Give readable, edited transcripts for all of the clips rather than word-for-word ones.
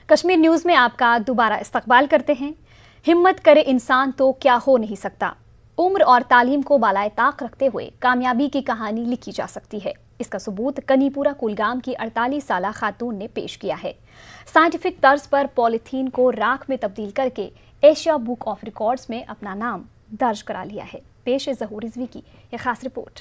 Kashmir news میں آپ کا دوبارہ استقبال کرتے ہیں۔ ہمت کرے انسان تو کیا ہو نہیں سکتا۔ عمر اور تعلیم کو بالائے طاق رکھتے ہوئے کامیابی کی کہانی لکھی جا سکتی ہے۔ اس کا ثبوت کنی پورہ کولگام کی 48 سالہ خاتون نے پیش کیا ہے۔ سائنٹیفک طرز پر پولیتھین کو راکھ میں تبدیل کر کے ایشیا بک آف ریکارڈز میں اپنا نام درج کرا لیا ہے۔ پیش ہے ظہور رضوی کی یہ خاص رپورٹ۔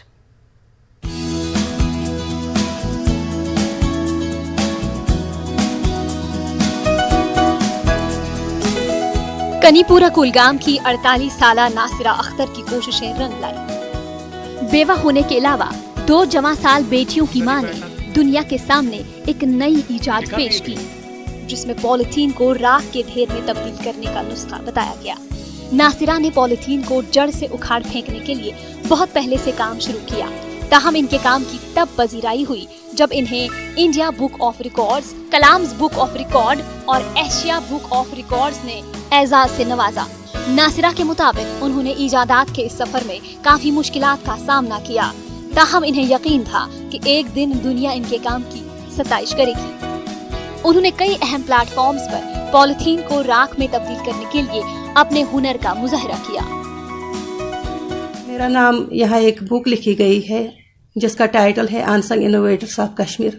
کنی پورہ کولگام کی 48 سالہ ناصرہ اختر کی کوششیں رنگ لائی۔ بیوہ ہونے کے علاوہ 2 جوان سال بیٹیوں کی ماں نے دنیا کے سامنے ایک نئی ایجاد پیش کی، جس میں پولیتھین کو راکھ کے ڈھیر میں تبدیل کرنے کا نسخہ بتایا گیا۔ ناصرہ نے پولیتھین کو جڑ سے اکھاڑ پھینکنے کے لیے بہت پہلے سے کام شروع کیا، تاہم ان کے کام کی تب پذیرائی ہوئی جب انہیں India book of records, کلامز book of record اور ایشیا بک آف ریکارڈز نے اعزاز سے نوازا۔ ناصرہ کے مطابق انہوں نے ایجادات کے اس سفر میں کافی مشکلات کا سامنا کیا، تاہم انہیں یقین تھا کہ ایک دن دنیا ان کے کام کی ستائش کرے گی۔ انہوں نے کئی اہم پلیٹ فارمز پر پولیتھین کو راکھ میں تبدیل کرنے کے لیے اپنے ہنر کا مظاہرہ کیا۔ میرا نام یہاں ایک بک لکھی گئی ہے جس کا ٹائٹل ہے انسنگ انوویٹرز آف کشمیر۔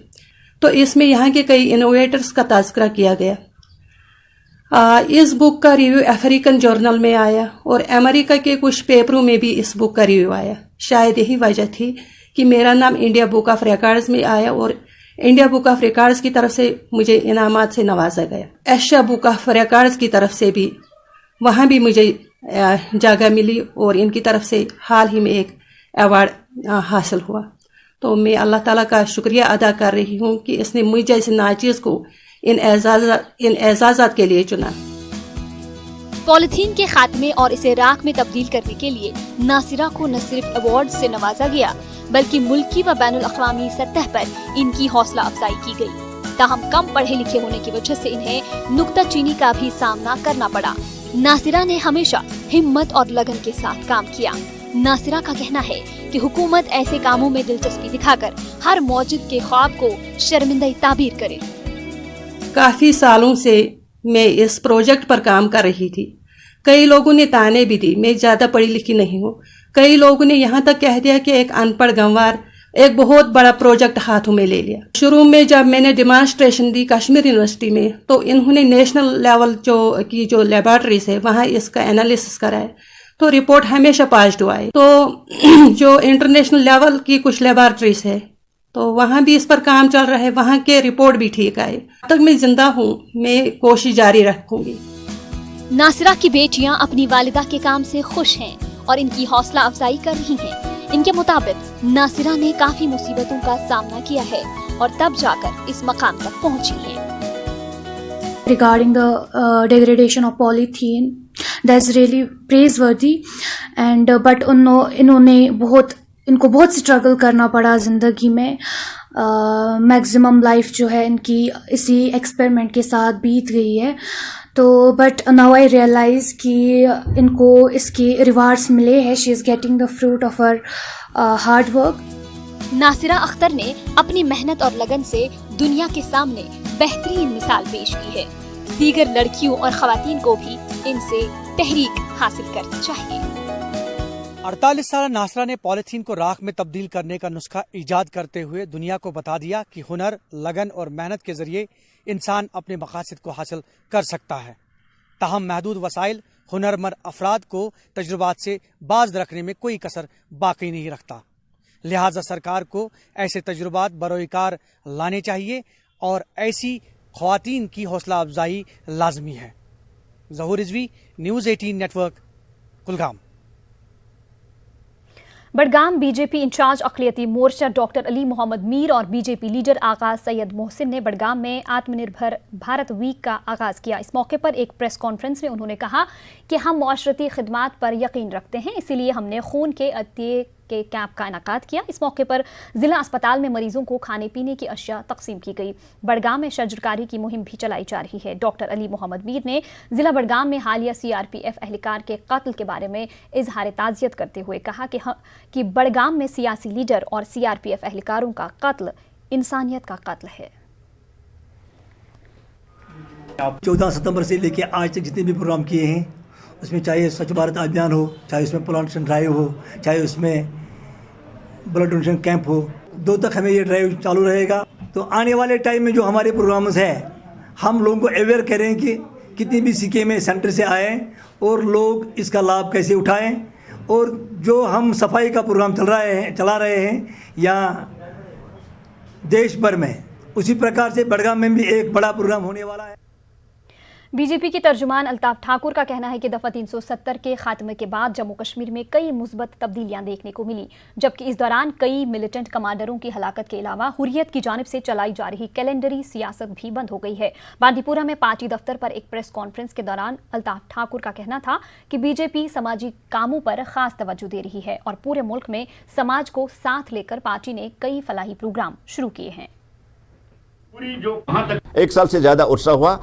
تو اس میں یہاں کے کئی انوویٹرز کا تذکرہ کیا گیا۔ اس بک کا ریویو افریقن جرنل میں آیا اور امریکہ کے کچھ پیپروں میں بھی اس بک کا ریویو آیا۔ شاید یہی وجہ تھی کہ میرا نام انڈیا بک آف ریکارڈز میں آیا اور انڈیا بک آف ریکارڈز کی طرف سے مجھے انعامات سے نوازا گیا۔ ایشیا بک آف ریکارڈز کی طرف سے بھی وہاں بھی مجھے جگہ ملی اور ان کی طرف سے حال ہی میں ایک ایوارڈ حاصل ہوا۔ تو میں اللہ تعالیٰ کا شکریہ ادا کر رہی ہوں کہ اس نے مجھ جیسے ناچیز کو ان اعزازات کے لیے چنا۔ پولیتھین کے خاتمے اور اسے راکھ میں تبدیل کرنے کے لیے ناصرہ کو نہ صرف ایوارڈ سے نوازا گیا بلکہ ملکی و بین الاقوامی سطح پر ان کی حوصلہ افزائی کی گئی، تاہم کم پڑھے لکھے ہونے کی وجہ سے انہیں نکتہ چینی کا بھی سامنا کرنا پڑا۔ ناصرہ نے ہمیشہ ہمت اور لگن کے ساتھ کام کیا۔ ناصرہ کا کہنا ہے کہ حکومت ایسے کاموں میں دلچسپی دکھا کر ہر موجود کے خواب کو شرمندہ تعبیر کرے۔ کافی سالوں سے میں اس پروجیکٹ پر کام کر رہی تھی۔ کئی لوگوں نے تانے بھی دی، میں زیادہ پڑھی لکھی نہیں ہوں۔ کئی لوگوں نے یہاں تک کہہ دیا کہ ایک ان پڑھ گنوار ایک بہت بڑا پروجیکٹ ہاتھوں میں لے لیا۔ شروع میں جب میں نے ڈیمانسٹریشن دی کشمیر یونیورسٹی میں تو انہوں نے نیشنل لیول جو لیبارٹریز ہے وہاں اس کا انالیسس کرایا تو رپورٹ ہمیشہ پازیٹیو آئی۔ تو جو انٹرنیشنل لیول کی کچھ لیبارٹریز ہے تو وہاں بھی اس پر کام چل رہا ہے، وہاں کے رپورٹ بھی ٹھیک آئے۔ اب تک میں زندہ ہوں، میں کوشش جاری رکھوں گی۔ ناصرہ کی بیٹیاں اپنی والدہ کے کام سے خوش ہیں اور ان کی حوصلہ افزائی کر رہی ہیں۔ ان کے مطابق ناصرہ نے کافی مصیبتوں کا سامنا کیا ہے اور تب جا کر اس مقام تک پہنچی ہے۔ Regarding the degradation of polythene, that's really praiseworthy and but ان کو بہت اسٹرگل کرنا پڑا زندگی میں۔ میکزیمم لائف جو ہے ان کی اسی ایکسپیریمنٹ کے ساتھ بیت گئی ہے، تو بٹ ناؤ آئی ریئلائز کہ ان کو اس کے ریوارڈس ملے ہیں۔ She is getting the fruit of her hard work. Nasira Akhtar نے اپنی محنت اور لگن سے دنیا کے سامنے بہترین مثال پیش کی ہے۔ دیگر لڑکیوں اور خواتین کو بھی ان سے تحریک حاصل کرنی چاہیے۔ 48 سالہ ناصرہ نے پولیتھین کو راکھ میں تبدیل کرنے کا نسخہ ایجاد کرتے ہوئے دنیا کو بتا دیا کہ ہنر، لگن اور محنت کے ذریعے انسان اپنے مقاصد کو حاصل کر سکتا ہے۔ تاہم محدود وسائل ہنرمند افراد کو تجربات سے باز رکھنے میں کوئی کسر باقی نہیں رکھتا، لہٰذا سرکار کو ایسے تجربات بروئے کار لانے چاہیے اور ایسی خواتین کی حوصلہ افزائی لازمی ہے۔ Zahoor Rizvi, news 18 network, Kulgam. Budgam B J P incharge اقلیتی مورچہ ڈاکٹر علی محمد میر اور بی جے پی لیڈر آغا سید محسن نے بڑگام میں آتم نربھر بھارت ویک کا آغاز کیا۔ اس موقع پر ایک پریس کانفرنس میں انہوں نے کہا کہ ہم معاشرتی خدمات پر یقین رکھتے ہیں، اسی لیے ہم نے خون کے عطیے کے کیمپ کا انعقاد کیا۔ اس موقع پر ضلع اسپتال میں مریضوں کو کھانے پینے کی اشیاء تقسیم کی گئی۔ بڑگام میں شجرکاری کی مہم بھی چلائی جا رہی ہے۔ ڈاکٹر علی محمد میر نے ضلع بڑگام میں حالیہ CRPF اہلکار کے قتل کے بارے میں اظہار تعزیت کرتے ہوئے کہا کہ بڑگام میں سیاسی لیڈر اور CRPF اہلکاروں کا قتل انسانیت کا قتل ہے۔ 14 सितंबर से लेके आज तक जितने भी प्रोग्राम किए हैं, उसमें चाहे स्वच्छ भारत अभियान हो, चाहे उसमें प्लांटेशन ड्राइव हो, चाहे उसमें ब्लड डोनेशन कैंप हो, 2 तक हमें ये ड्राइव चालू रहेगा। तो आने वाले टाइम में जो हमारे प्रोग्राम्स हैं, हम लोगों को अवेयर करें कि कितनी भी स्कीमें सेंटर से आए और लोग इसका लाभ कैसे उठाएं। और जो हम सफाई का प्रोग्राम चला रहे हैं या देश भर में, उसी प्रकार से बड़गाम में भी एक बड़ा प्रोग्राम होने वाला है। बीजेपी की तर्जुमान अल्ताफ ठाकुर का कहना है कि दफा 370 के खात्मे के बाद जम्मू कश्मीर में कई मुस्बत तब्दीलियां देखने को मिली, जबकि इस दौरान कई मिलिटेंट कमांडरों की हलाकत के अलावा हुर्रियत की जानिब से चलाई जा रही कैलेंडरी सियासत भी बंद हो गई है। बांदीपुरा में पार्टी दफ्तर पर एक प्रेस कॉन्फ्रेंस के दौरान अल्ताफ ठाकुर का कहना था कि बीजेपी समाजी कामों पर खास तवज्जो दे रही है और पूरे मुल्क में समाज को साथ लेकर पार्टी ने कई फलाही प्रोग्राम शुरू किए हैं। एक साल से ज्यादा उत्साह हुआ,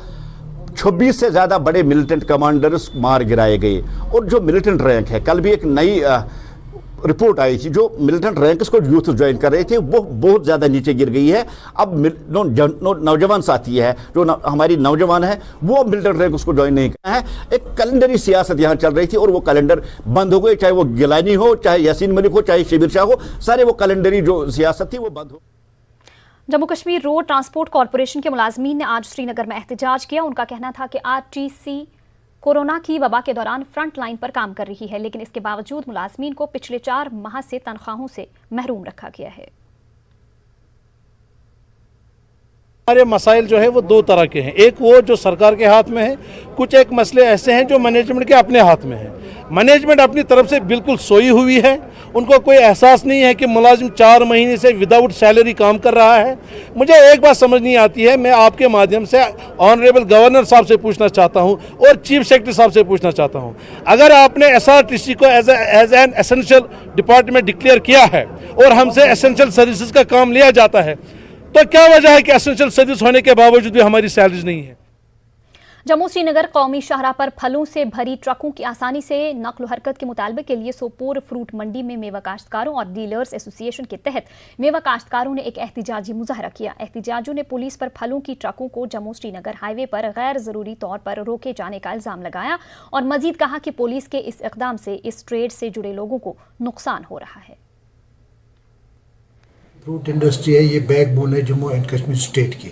26 से ज्यादा बड़े मिलिटेंट कमांडर्स मार गिराए गए। और जो मिलिटेंट रैंक है, कल भी एक नई रिपोर्ट आई थी, जो मिलिटेंट रैंक्स को यूथ ज्वाइन कर रहे थे वो बहुत ज़्यादा नीचे गिर गई है। अब नौजवान साथी है, जो हमारी नौजवान है, वो मिलिटेंट रैंक उसको ज्वाइन नहीं किया है। एक कैलेंडरी सियासत यहाँ चल रही थी और वो कैलेंडर बंद हो गई, चाहे वो गिलानी हो, चाहे यासीन मलिक हो, चाहे शिबिर शाह हो, सारे वो कैलेंडरी जो सियासत थी वो बंद हो। Jammu Kashmir road transport corporation के मुलाजमीन ने आज श्रीनगर में एहतजाज किया। उनका कहना था कि आरटीसी कोरोना की वबा के दौरान फ्रंट लाइन पर काम कर रही है, लेकिन इसके बावजूद मुलाजमीन को पिछले 4 माह से तनख्वाहों से महरूम रखा गया है। हमारे मसाइल जो है वो 2 तरह के हैं, एक वो जो सरकार के हाथ में है, कुछ एक मसले ऐसे हैं जो मैनेजमेंट के अपने हाथ में है। मैनेजमेंट अपनी तरफ से बिल्कुल सोई हुई है, उनको कोई एहसास नहीं है कि मुलाजिम 4 महीने से विदाउट सैलरी काम कर रहा है। मुझे एक बात समझ नहीं आती है, मैं आपके माध्यम से ऑनरेबल गवर्नर साहब से पूछना चाहता हूं और चीफ सेक्रेटरी साहब से पूछना चाहता हूं, अगर आपने एसआरटीसी को as an essential department declare किया है और हमसे एसेंशियल सर्विसेज का काम लिया जाता है, तो क्या वजह है कि एसेंशियल सर्विस होने के बावजूद भी हमारी सैलरीज नहीं है। जम्मू श्रीनगर कौमी शाहराह पर फलों से भरी ट्रकों की आसानी से नक्ल हरकत के मुतालबे के लिए सोपोर फ्रूट मंडी में मेवा काश्तकारों और डीलर्स एसोसिएशन के तहत मेवा काश्तकारों ने एक एहतिजाजी मुजाहरा किया। एहतिजाजियों ने पुलिस पर फलों की ट्रकों को जम्मू श्रीनगर हाईवे पर गैर जरूरी तौर पर रोके जाने का इल्जाम लगाया और मजीद कहा कि पुलिस के इस इकदाम से इस ट्रेड से जुड़े लोगों को नुकसान हो रहा है। फ्रूट इंडस्ट्री है, ये बैकबोन है जम्मू एंड कश्मीर स्टेट की,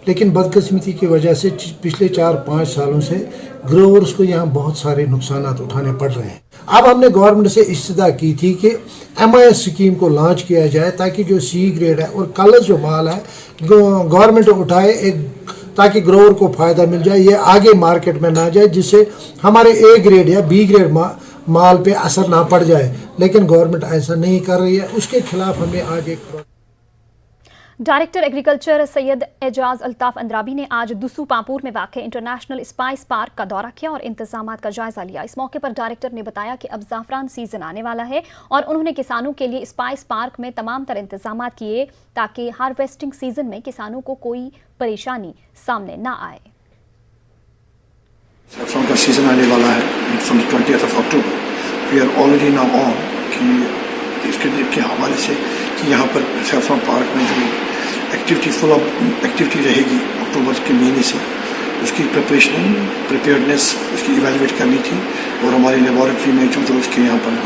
लेकिन बदकिस्मती की वजह से पिछले 4-5 सालों से ग्रोवर्स को यहाँ बहुत सारे नुकसान उठाने पड़ रहे हैं। अब हमने गवर्नमेंट से इस्तदा की थी कि MIS स्कीम को लॉन्च किया जाए ताकि जो C ग्रेड है और कलर जो माल है गवर्नमेंट उठाए ताकि ग्रोवर को फ़ायदा मिल जाए, ये आगे मार्केट में ना जाए, जिससे हमारे A ग्रेड या B ग्रेड माल पे असर ना पड़ जाए। लेकिन गवर्नमेंट ऐसा नहीं कर रही है, उसके खिलाफ हमें आज एक डायरेक्टर एग्रीकल्चर सैयद एजाज अल्ताफ अंद्राबी ने आज दुसू पांपुर में वाक़ इंटरनेशनल स्पाइस पार्क का दौरा किया और इंतजामात का जायजा लिया। इस मौके पर डायरेक्टर ने बताया कि अब ज़ाफ़रान सीजन आने वाला है और उन्होंने किसानों के लिए स्पाइस पार्क में तमाम तरह इंतजामात किए ताकि हार्वेस्टिंग सीजन में किसानों को कोई परेशानी सामने न आए। सैफरन का सीजन आने वाला है from 20th of October। We are already now on कि इसके हवाले से कि यहाँ पर सैफरन पार्क में जो एक्टिविटी फुल ऑफ एक्टिविटी रहेगी अक्टूबर के महीने से, उसकी प्रिपेयर्डनेस उसकी इवेलुएट करनी थी और हमारी लेबॉरेटरी में जो उसके यहाँ पर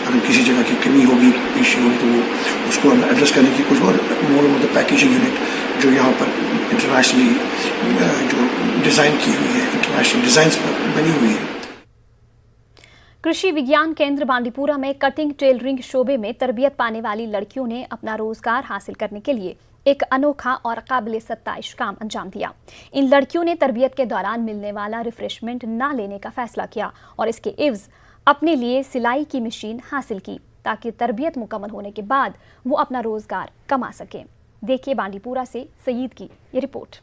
अगर किसी जगह की कमी होगी, इश्यू होगी, तो वो उसको हमें एड्रेस करने की कुछ और मोर द पैकेजिंग यूनिट जो यहाँ पर इंटरनेशनली जो डिज़ाइन की हुई है, इंटरनेशनल डिज़ाइंस बनी हुई है। कृषि विज्ञान केंद्र बांदीपुरा में कटिंग टेलरिंग शोबे में तरबियत पाने वाली लड़कियों ने अपना रोजगार हासिल करने के लिए एक अनोखा और काबिल सत्ताइश काम अंजाम दिया। इन लड़कियों ने तरबियत के दौरान मिलने वाला रिफ्रेशमेंट ना लेने का फैसला किया और इसके एवज अपने लिए सिलाई की मशीन हासिल की ताकि तरबियत मुकम्मल होने के बाद वो अपना रोजगार कमा सकें। देखिए बांदीपुरा से सईद की ये रिपोर्ट।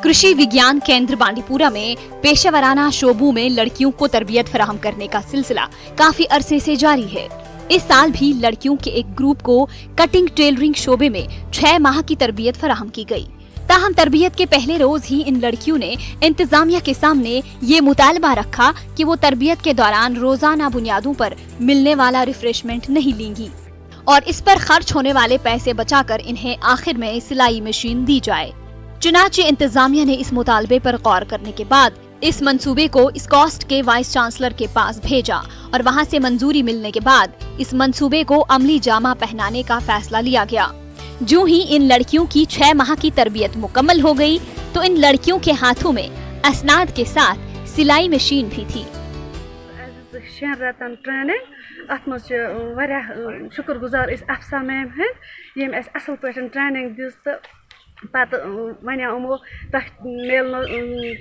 कृषि विज्ञान केंद्र बांदीपुरा में पेशेवराना शोबों में लड़कियों को तरबियत फराहम करने का सिलसिला काफी अरसे से जारी है। इस साल भी लड़कियों के एक ग्रुप को कटिंग टेलरिंग शोबे में 6 माह की तरबियत फराहम की गई। ताहम तरबियत के पहले रोज ही इन लड़कियों ने इंतजामिया के सामने ये मुतालबा रखा कि वो तरबियत के दौरान रोजाना बुनियादों पर मिलने वाला रिफ्रेशमेंट नहीं लेंगी। और इस पर खर्च होने वाले पैसे बचाकर इन्हें आखिर में सिलाई मशीन दी जाए। चुनाचे इंतजामिया ने इस मुतालबे पर गौर करने के बाद इस मंसूबे को स्कॉस्ट के वाइस चांसलर के पास भेजा और वहां से मंजूरी मिलने के बाद इस मंसूबे को अमली जामा पहनाने का फैसला लिया गया। जो ही इन लड़कियों की 6 माह की तरबियत मुकम्मल हो गई तो इन लड़कियों के हाथों में असनाद के साथ सिलाई मशीन भी थी। 6 रेतन ट्रेनिंग अत मज शुक्रगुजार अफसा मैम हंद यम असल पे ट्रेनिंग दिस तो पत वन यमो तथ मिल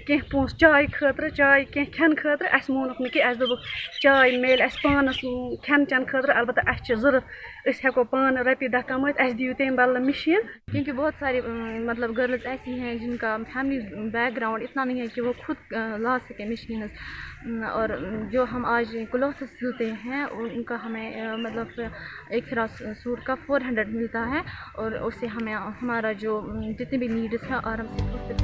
कह पोस चाय खतर चाय कह खन खतर अस मोनुक कि अस दोक चाय मिल अस पानस खन चन खतर अलबत्ता अस जरूरत अस हेको पान रपी 10 कमात अस दियो तम बदल मशीन। क्योंकि बहुत सारी मतलब गर्ल्स ऐसी हैं जिनका फैमिली बैकग्राउंड इतना नहीं है कि वो खुद ला सके मशीन, और जो हम आज क्लॉथ सिलते हैं उनका हमें मतलब एक फिराक सूट का 400 मिलता है और उससे हमें हमारा जो जितने भी नीड्स है आराम से पूर्ति।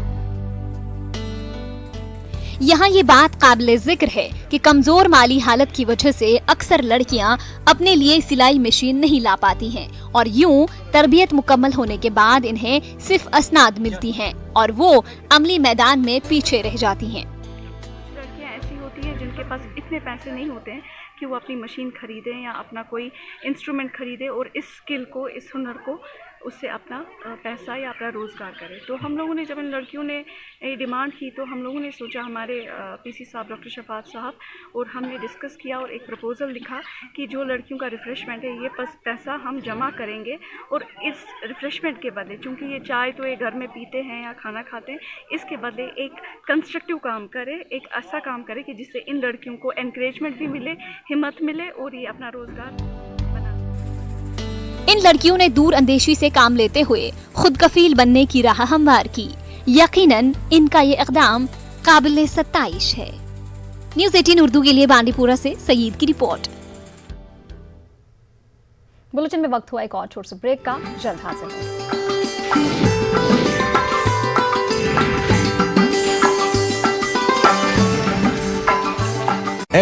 यहाँ ये बात काबिल जिक्र है कि कमजोर माली हालत की वजह से अक्सर लड़कियाँ अपने लिए सिलाई मशीन नहीं ला पाती हैं और यूं तरबियत मुकम्मल होने के बाद इन्हें सिर्फ असनाद मिलती हैं और वो अमली मैदान में पीछे रह जाती हैं। लड़कियाँ ऐसी होती हैं जिनके पास इतने पैसे नहीं होते हैं कि वो अपनी मशीन खरीदें या अपना कोई इंस्ट्रूमेंट खरीदे और इस स्किल को, इस हुनर को, उससे अपना पैसा या अपना रोज़गार करें। तो हम लोगों ने जब इन लड़कियों ने डिमांड की तो हम लोगों ने सोचा, हमारे पीसी साहब डॉक्टर शफात साहब और हमने डिस्कस किया और एक प्रपोज़ल लिखा कि जो लड़कियों का रिफ़्रेशमेंट है ये पैसा हम जमा करेंगे और इस रिफ़्रेशमेंट के बदले, चूँकि ये चाय तो ये घर में पीते हैं या खाना खाते हैं, इसके बदले एक कंस्ट्रक्टिव काम करे, एक ऐसा काम करे कि जिससे इन लड़कियों को एनकरेजमेंट भी मिले, हिम्मत मिले और ये अपना रोज़गार। इन लड़कियों ने दूर अंदेशी से काम लेते हुए खुद कफील बनने की राह हमवार की। यकीनन इनका ये इक़दाम काबिल सत्ताइश है। न्यूज़ 18 उर्दू के लिए बांडीपुरा से सईद की रिपोर्ट। बुलेटिन में वक्त हुआ एक और छोटे से ब्रेक का, जल्द हाजिर होंगे।